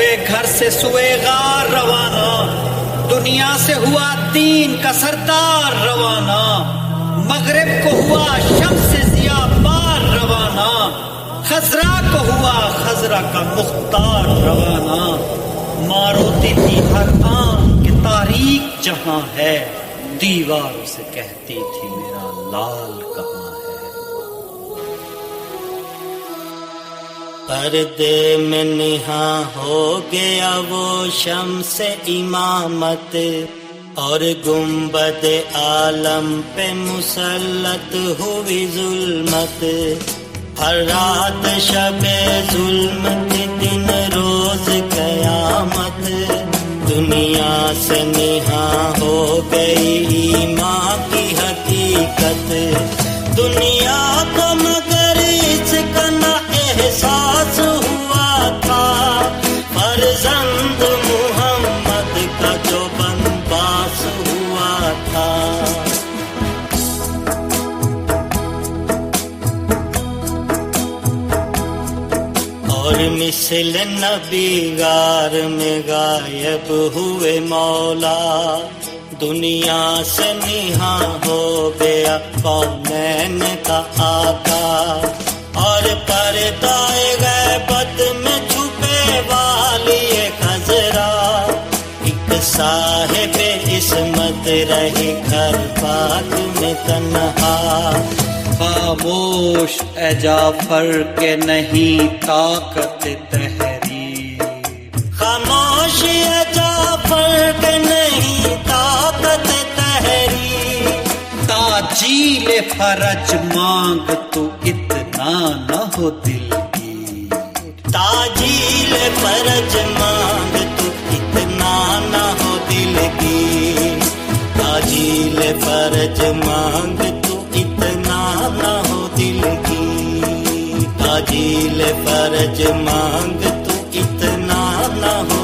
ہوئے گھر سے سوئے غار روانہ، دنیا سے ہوا دین کا سردار روانہ، مغرب کو ہوا شمس ضیاء بار روانہ، خضرا کو ہوا خضرا کا مختار روانہ۔ ماں روتی تھی ہر آنکھ کہ تاریک جہاں ہے، دیوار سے کہتی تھی میرا لال کہاں ہے۔ پردے میں نہاں ہو گیا وہ شمس امامت، اور گنبد عالم پہ مسلط ہوئی ظلمت۔ ہر رات شب ظلم کے دن روز قیامت، دنیا سے نہاں ہو گئی ماں کی حقیقت۔ دنیا کو مگر اس کا نہ احساس ہوا تھا، فرزند محمد کا جو بنواس ہوا تھا۔ اور مثل نبی غار میں غائب ہوئے مولا، دنیا سے نہاں ہو گیا کونین کا آقا۔ اور پردائے غیبت میں چھپے والی خضرا، ایک صاحب عصمت رہی گھر پاک میں تنہا۔ خاموش اے جعفر کہ نہیں طاقت تحریر، خاموش اے جعفر کہ نہیں طاقت تحریر۔ تاجیل فرج مانگ تو اتنا نہ ہو دل کی، تاجیل فرج مانگ تو اتنا نہ ہو دل کی، تاجیل فرج مانگ تو اتنا نہ ہو دل کی، تاجیل فرج مانگ تو اتنا نہ ہو